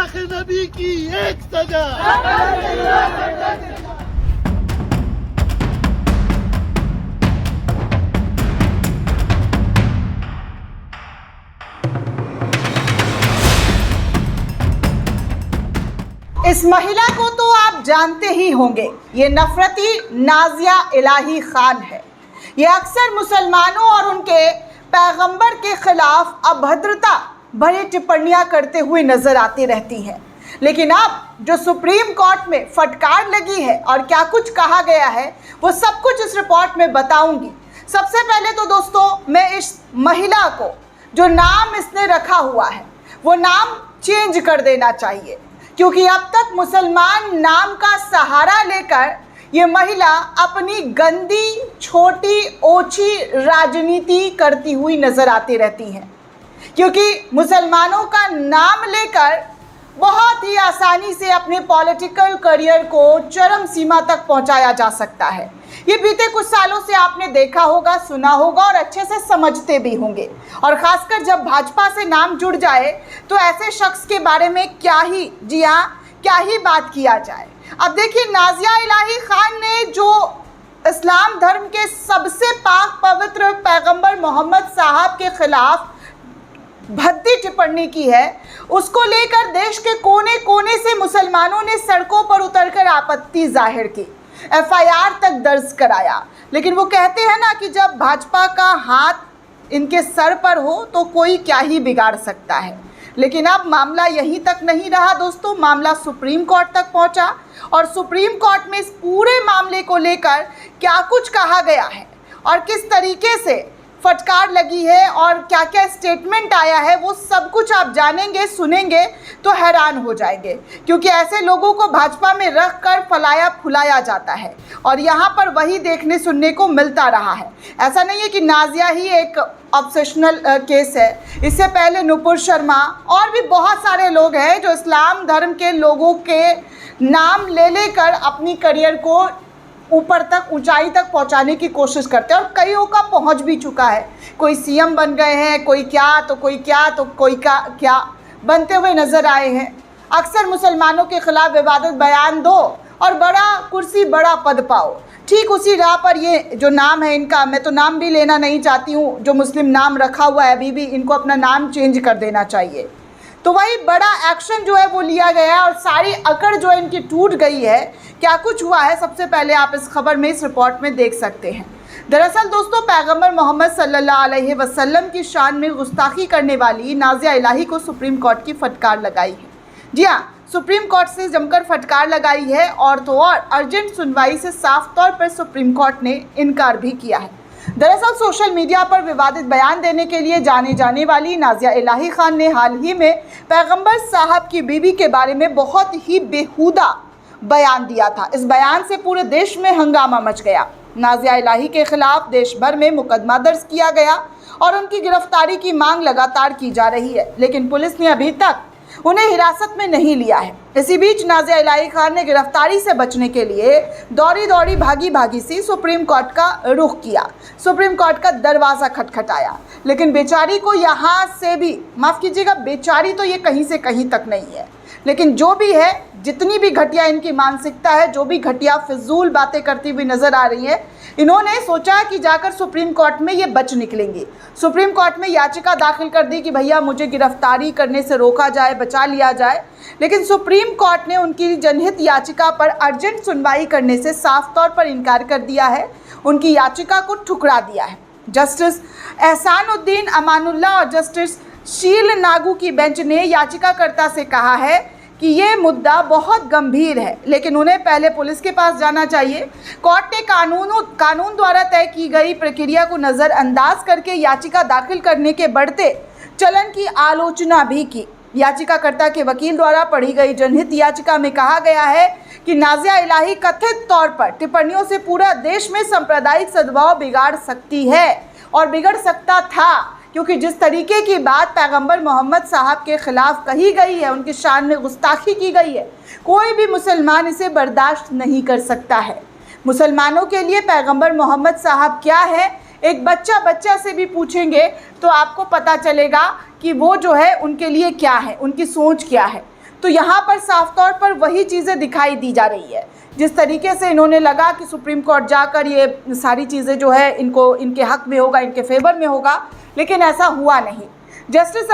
गुस्ताख नबी की एक सजा। इस महिला को तो आप जानते ही होंगे, ये नफरती नाजिया इलाही खान है। ये अक्सर मुसलमानों और उनके पैगंबर के खिलाफ अभद्रता भरी टिप्पणियां करते हुए नजर आती रहती हैं। लेकिन अब जो सुप्रीम कोर्ट में फटकार लगी है और क्या कुछ कहा गया है, वो सब कुछ इस रिपोर्ट में बताऊंगी। सबसे पहले तो दोस्तों, मैं इस महिला को जो नाम इसने रखा हुआ है वो नाम चेंज कर देना चाहिए, क्योंकि अब तक मुसलमान नाम का सहारा लेकर ये महिला अपनी गंदी, छोटी, ओछी राजनीति करती हुई नजर आती रहती हैं। क्योंकि मुसलमानों का नाम लेकर बहुत ही आसानी से अपने पॉलिटिकल करियर को चरम सीमा तक पहुंचाया जा सकता है। ये बीते कुछ सालों से आपने देखा होगा, सुना होगा और अच्छे से समझते भी होंगे। और ख़ासकर जब भाजपा से नाम जुड़ जाए तो ऐसे शख्स के बारे में क्या ही बात किया जाए। अब देखिए, नाजिया इलाही खान ने जो इस्लाम धर्म के सबसे पाक पवित्र पैगंबर मोहम्मद साहब के खिलाफ भद्दी टिप्पणी की है, उसको लेकर देश के कोने कोने से मुसलमानों ने सड़कों पर उतरकर आपत्ति जाहिर की, FIR तक दर्ज कराया। लेकिन वो कहते हैं ना कि जब भाजपा का हाथ इनके सर पर हो तो कोई क्या ही बिगाड़ सकता है। लेकिन अब मामला यहीं तक नहीं रहा दोस्तों, मामला सुप्रीम कोर्ट तक पहुंचा। और सुप्रीम कोर्ट में इस पूरे मामले को लेकर क्या कुछ कहा गया है और किस तरीके से फटकार लगी है और क्या क्या स्टेटमेंट आया है, वो सब कुछ आप जानेंगे, सुनेंगे तो हैरान हो जाएंगे। क्योंकि ऐसे लोगों को भाजपा में रख कर फलाया फुलाया जाता है और यहाँ पर वही देखने सुनने को मिलता रहा है। ऐसा नहीं है कि नाजिया ही एक ऑब्सेशनल केस है। इससे पहले नुपुर शर्मा और भी बहुत सारे लोग हैं जो इस्लाम धर्म के लोगों के नाम ले लेकर अपनी करियर को ऊपर तक, ऊंचाई तक पहुंचाने की कोशिश करते हैं और कईयों का पहुंच भी चुका है। कोई CM बन गए हैं, कोई क्या तो कोई क्या तो कोई क्या बनते हुए नज़र आए हैं। अक्सर मुसलमानों के खिलाफ विवादित बयान दो और बड़ा कुर्सी बड़ा पद पाओ। ठीक उसी राह पर ये जो नाम है इनका, मैं तो नाम भी लेना नहीं चाहती हूँ, जो मुस्लिम नाम रखा हुआ है अभी भी, इनको अपना नाम चेंज कर देना चाहिए। तो वही बड़ा एक्शन जो है वो लिया गया है और सारी अकड़ जो है इनकी टूट गई है। क्या कुछ हुआ है, सबसे पहले आप इस खबर में, इस रिपोर्ट में देख सकते हैं। दरअसल दोस्तों, पैगंबर मोहम्मद सल्लल्लाहु अलैहि वसल्लम की शान में गुस्ताखी करने वाली नाजिया इलाही को सुप्रीम कोर्ट की फटकार लगाई है। जी हाँ, सुप्रीम कोर्ट से जमकर फटकार लगाई है और तो और अर्जेंट सुनवाई से साफ तौर पर सुप्रीम कोर्ट ने इनकार भी किया है। दरअसल सोशल मीडिया पर विवादित बयान देने के लिए जाने वाली नाजिया इलाही खान ने हाल ही में पैगंबर साहब की बीवी के बारे में बहुत ही बेहुदा बयान दिया था। इस बयान से पूरे देश में हंगामा मच गया। नाजिया इलाही के खिलाफ देश भर में मुकदमा दर्ज किया गया और उनकी गिरफ्तारी की मांग लगातार की जा रही है, लेकिन पुलिस ने अभी तक उन्हें हिरासत में नहीं लिया है। इसी बीच नाजिया इलाही खान ने गिरफ्तारी से बचने के लिए दौड़ी भागी सी सुप्रीम कोर्ट का रुख किया, सुप्रीम कोर्ट का दरवाज़ा खटखटाया। लेकिन बेचारी को यहाँ से भी, माफ़ कीजिएगा, बेचारी तो ये कहीं से कहीं तक नहीं है, लेकिन जो भी है, जितनी भी घटिया इनकी मानसिकता है, जो भी घटिया फिजूल बातें करती हुई नज़र आ रही है, इन्होंने सोचा कि जाकर सुप्रीम कोर्ट में ये बच निकलेंगी। सुप्रीम कोर्ट में याचिका दाखिल कर दी कि भैया मुझे गिरफ्तारी करने से रोका जाए, बचा लिया जाए। लेकिन सुप्रीम कोर्ट ने उनकी जनहित याचिका पर अर्जेंट सुनवाई करने से साफ तौर पर इनकार कर दिया है, उनकी याचिका को ठुकरा दिया है। जस्टिस एहसानुद्दीन अमानुल्लाह और जस्टिस शील नागू की बेंच ने याचिकाकर्ता से कहा है कि ये मुद्दा बहुत गंभीर है, लेकिन उन्हें पहले पुलिस के पास जाना चाहिए। कोर्ट ने कानून द्वारा तय की गई प्रक्रिया को नज़रअंदाज करके याचिका दाखिल करने के बढ़ते चलन की आलोचना भी की। याचिकाकर्ता के वकील द्वारा पढ़ी गई जनहित याचिका में कहा गया है कि नाजिया इलाही कथित तौर पर टिप्पणियों से पूरा देश में सांप्रदायिक सद्भाव बिगाड़ सकती है और बिगड़ सकता था, क्योंकि जिस तरीके की बात पैगंबर मोहम्मद साहब के ख़िलाफ़ कही गई है, उनकी शान में गुस्ताखी की गई है, कोई भी मुसलमान इसे बर्दाश्त नहीं कर सकता है। मुसलमानों के लिए पैगंबर मोहम्मद साहब क्या है, एक बच्चा से भी पूछेंगे तो आपको पता चलेगा कि वो जो है उनके लिए क्या है, उनकी सोच क्या है। तो यहाँ पर साफ तौर पर वही चीज़ें दिखाई दी जा रही है। जिस तरीके से इन्होंने लगा कि सुप्रीम कोर्ट जाकर ये सारी चीज़ें जो है इनको इनके हक में होगा, इनके फेवर में होगा, लेकिन ऐसा हुआ नहीं। जस्टिस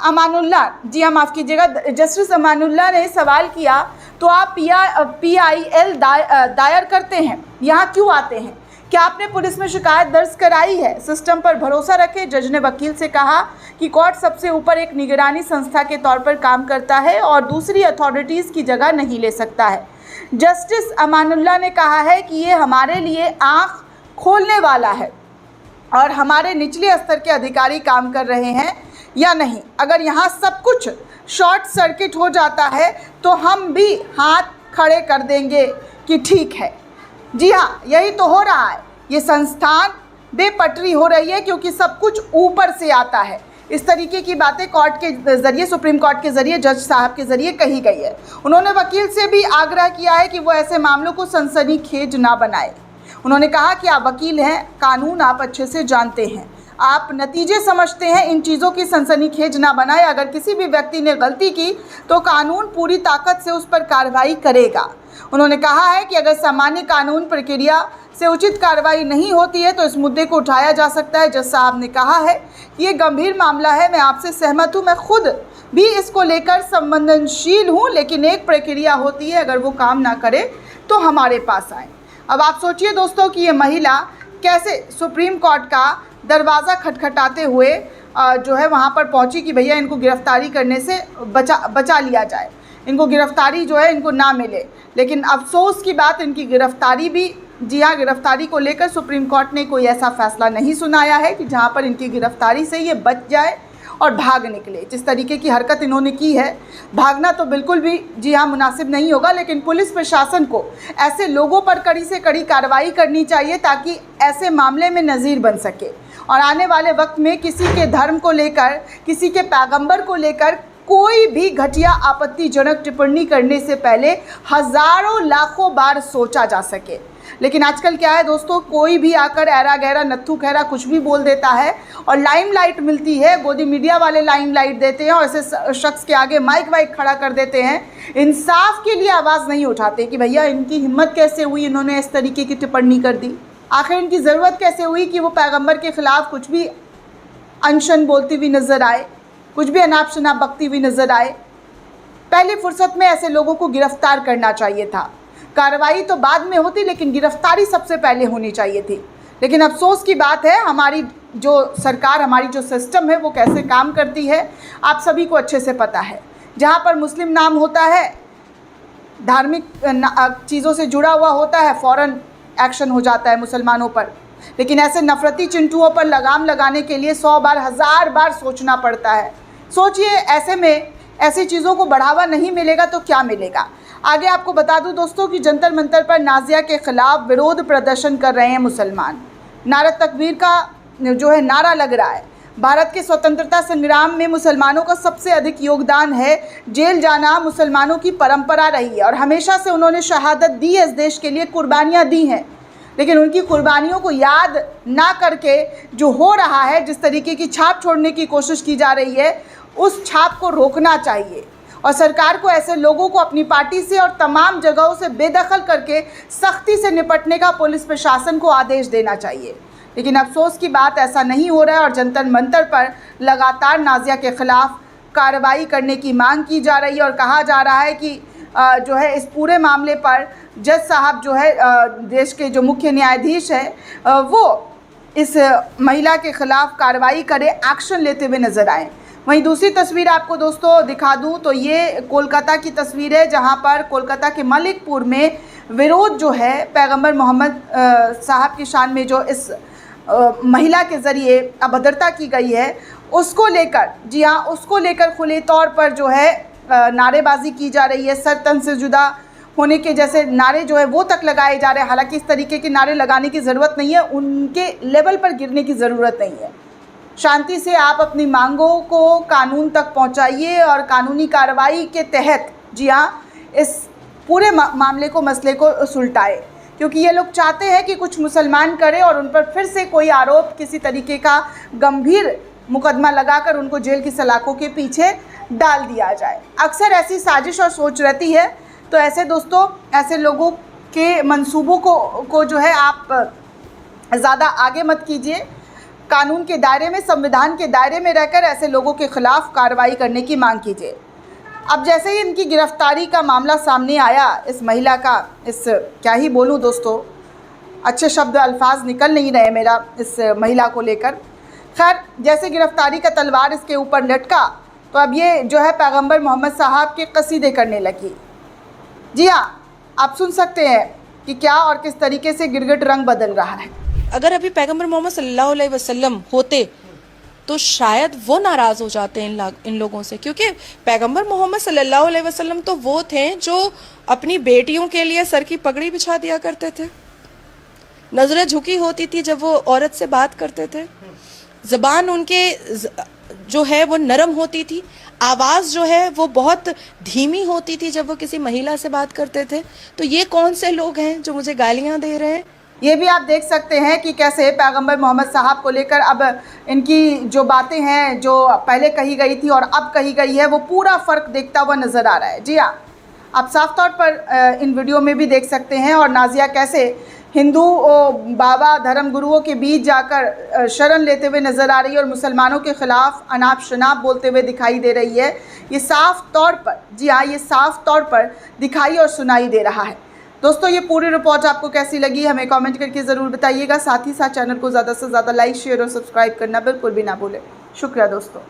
अमानुल्लाह, जी हाँ माफ़ कीजिएगा, जस्टिस अमानुल्लाह ने सवाल किया तो आप PIL दायर करते हैं, यहाँ क्यों आते हैं? क्या आपने पुलिस में शिकायत दर्ज कराई है? सिस्टम पर भरोसा रखें। जज ने वकील से कहा कि कोर्ट सबसे ऊपर एक निगरानी संस्था के तौर पर काम करता है और दूसरी अथॉरिटीज़ की जगह नहीं ले सकता है। जस्टिस अमानुल्लाह ने कहा है कि ये हमारे लिए आँख खोलने वाला है और हमारे निचले स्तर के अधिकारी काम कर रहे हैं या नहीं। अगर यहाँ सब कुछ शॉर्ट सर्किट हो जाता है तो हम भी हाथ खड़े कर देंगे कि ठीक है। जी हाँ, यही तो हो रहा है। ये संस्थान बेपटरी हो रही है क्योंकि सब कुछ ऊपर से आता है। इस तरीके की बातें कोर्ट के ज़रिए, सुप्रीम कोर्ट के ज़रिए, जज साहब के ज़रिए कही गई है। उन्होंने वकील से भी आग्रह किया है कि वो ऐसे मामलों को सनसनीखेज ना बनाए। उन्होंने कहा कि आप वकील हैं, कानून आप अच्छे से जानते हैं, आप नतीजे समझते हैं, इन चीज़ों की सनसनीखेज ना बनाए। अगर किसी भी व्यक्ति ने गलती की तो कानून पूरी ताकत से उस पर कार्रवाई करेगा। उन्होंने कहा है कि अगर सामान्य कानून प्रक्रिया से उचित कार्रवाई नहीं होती है तो इस मुद्दे को उठाया जा सकता है। जज साहब ने कहा है कि ये गंभीर मामला है, मैं आपसे सहमत हूँ, मैं खुद भी इसको लेकर संवेदनशील हूँ, लेकिन एक प्रक्रिया होती है, अगर वो काम ना करे तो हमारे पास आए। अब आप सोचिए दोस्तों कि ये महिला कैसे सुप्रीम कोर्ट का दरवाज़ा खटखटाते हुए जो है वहाँ पर पहुँची कि भैया इनको गिरफ्तारी करने से बचा लिया जाए, इनको गिरफ्तारी जो है इनको ना मिले। लेकिन अफसोस की बात, इनकी गिरफ्तारी भी, जी हाँ, गिरफ्तारी को लेकर सुप्रीम कोर्ट ने कोई ऐसा फैसला नहीं सुनाया है कि जहाँ पर इनकी गिरफ्तारी से ये बच जाए और भाग निकले। जिस तरीके की हरकत इन्होंने की है, भागना तो बिल्कुल भी, जी हाँ, मुनासिब नहीं होगा। लेकिन पुलिस प्रशासन को ऐसे लोगों पर कड़ी से कड़ी कार्रवाई करनी चाहिए ताकि ऐसे मामले में नज़ीर बन सके और आने वाले वक्त में किसी के धर्म को लेकर, किसी के पैगंबर को लेकर कोई भी घटिया आपत्तिजनक टिप्पणी करने से पहले हज़ारों लाखों बार सोचा जा सके। लेकिन आजकल क्या है दोस्तों, कोई भी आकर ऐरा गहरा नत्थू खैरा कुछ भी बोल देता है और लाइमलाइट मिलती है, गोदी मीडिया वाले लाइमलाइट देते हैं और ऐसे शख्स के आगे माइक वाइक खड़ा कर देते हैं। इंसाफ के लिए आवाज़ नहीं उठाते कि भैया इनकी हिम्मत कैसे हुई, इन्होंने इस तरीके की टिप्पणी कर दी। आखिर इनकी ज़रूरत कैसे हुई कि वो पैगंबर के ख़िलाफ़ कुछ भी अनशन बोलती हुई नज़र आए, कुछ भी अनाप शनाप बकती हुई नज़र आए। पहली फुर्सत में ऐसे लोगों को गिरफ्तार करना चाहिए था। कार्रवाई तो बाद में होती, लेकिन गिरफ्तारी सबसे पहले होनी चाहिए थी। लेकिन अफसोस की बात है, हमारी जो सरकार, हमारी जो सिस्टम है वो कैसे काम करती है आप सभी को अच्छे से पता है। जहाँ पर मुस्लिम नाम होता है, धार्मिक चीज़ों से जुड़ा हुआ होता है, फ़ौरन एक्शन हो जाता है मुसलमानों पर। लेकिन ऐसे नफरती चिंटुओं पर लगाम लगाने के लिए 100 बार, 1000 बार सोचना पड़ता है। सोचिए, ऐसे में ऐसी चीज़ों को बढ़ावा नहीं मिलेगा तो क्या मिलेगा। आगे आपको बता दूं दोस्तों कि जंतर मंतर पर नाज़िया के ख़िलाफ़ विरोध प्रदर्शन कर रहे हैं मुसलमान। नारा तकबीर का जो है नारा लग रहा है। भारत के स्वतंत्रता संग्राम में मुसलमानों का सबसे अधिक योगदान है। जेल जाना मुसलमानों की परंपरा रही है और हमेशा से उन्होंने शहादत दी है, इस देश के लिए कुर्बानियाँ दी हैं। लेकिन उनकी कुर्बानियों को याद ना करके जो हो रहा है, जिस तरीके की छाप छोड़ने की कोशिश की जा रही है, उस छाप को रोकना चाहिए और सरकार को ऐसे लोगों को अपनी पार्टी से और तमाम जगहों से बेदखल करके सख्ती से निपटने का पुलिस प्रशासन को आदेश देना चाहिए। लेकिन अफसोस की बात, ऐसा नहीं हो रहा है और जंतर मंतर पर लगातार नाज़िया के ख़िलाफ़ कार्रवाई करने की मांग की जा रही है और कहा जा रहा है कि जो है इस पूरे मामले पर जज साहब जो है देश के जो मुख्य न्यायाधीश हैं वो इस महिला के ख़िलाफ़ कार्रवाई करे, एक्शन लेते हुए नज़र आए। वहीं दूसरी तस्वीर आपको दोस्तों दिखा दूं तो ये कोलकाता की तस्वीर है, जहां पर कोलकाता के मलिकपुर में विरोध जो है पैगंबर मोहम्मद साहब की शान में जो इस महिला के ज़रिए अभद्रता की गई है उसको लेकर, जी हाँ, उसको लेकर खुले तौर पर जो है नारेबाजी की जा रही है। सर तन से जुदा होने के जैसे नारे जो है वो तक लगाए जा रहे हैं। हालांकि इस तरीके के नारे लगाने की ज़रूरत नहीं है, उनके लेवल पर गिरने की ज़रूरत नहीं है। शांति से आप अपनी मांगों को कानून तक पहुंचाइए और कानूनी कार्रवाई के तहत, जी हाँ, इस पूरे मामले को, मसले को सुलटाए, क्योंकि ये लोग चाहते हैं कि कुछ मुसलमान करें और उन पर फिर से कोई आरोप, किसी तरीके का गंभीर मुकदमा लगाकर उनको जेल की सलाखों के पीछे डाल दिया जाए। अक्सर ऐसी साजिश और सोच रहती है, तो ऐसे दोस्तों, ऐसे लोगों के मंसूबों को जो है आप ज़्यादा आगे मत कीजिए। कानून के दायरे में, संविधान के दायरे में रहकर ऐसे लोगों के ख़िलाफ़ कार्रवाई करने की मांग कीजिए। अब जैसे ही इनकी गिरफ्तारी का मामला सामने आया, इस महिला का, इस क्या ही बोलूँ दोस्तों, अच्छे शब्द अल्फाज निकल नहीं रहे मेरा इस महिला को लेकर। खैर, जैसे गिरफ्तारी का तलवार इसके ऊपर लटका, तो अब ये जो है पैगंबर मोहम्मद साहब के कसीदे करने लगी। जी हाँ, आप सुन सकते हैं कि क्या और किस तरीके से गिरगिट रंग बदल रहा है। अगर अभी पैगंबर मोहम्मद सल्लल्लाहु अलैहि वसल्लम होते तो शायद वो नाराज हो जाते हैं इन लोगों से, क्योंकि पैगंबर मोहम्मद सल्लल्लाहु अलैहि वसल्लम तो वो थे जो अपनी बेटियों के लिए सर की पगड़ी बिछा दिया करते थे, नजरें झुकी होती थी जब वो औरत से बात करते थे, ज़बान उनके जो है वो नरम होती थी, आवाज़ जो है वो बहुत धीमी होती थी जब वो किसी महिला से बात करते थे। तो ये कौन से लोग हैं जो मुझे गालियाँ दे रहे हैं? ये भी आप देख सकते हैं कि कैसे पैगंबर मोहम्मद साहब को लेकर अब इनकी जो बातें हैं, जो पहले कही गई थी और अब कही गई है, वो पूरा फ़र्क देखता हुआ नज़र आ रहा है। जी हाँ, आप साफ तौर पर इन वीडियो में भी देख सकते हैं। और नाज़िया कैसे हिंदू बाबा धर्मगुरुओं के बीच जाकर शरण लेते हुए नज़र आ रही है और मुसलमानों के ख़िलाफ़ अनाप शनाप बोलते हुए दिखाई दे रही है। ये साफ़ तौर पर, जी हाँ, ये साफ़ तौर पर दिखाई और सुनाई दे रहा है। दोस्तों, ये पूरी रिपोर्ट आपको कैसी लगी हमें कमेंट करके ज़रूर बताइएगा। साथ ही साथ चैनल को ज़्यादा से ज़्यादा लाइक, शेयर और सब्सक्राइब करना बिल्कुल भी ना भूलें। शुक्रिया दोस्तों।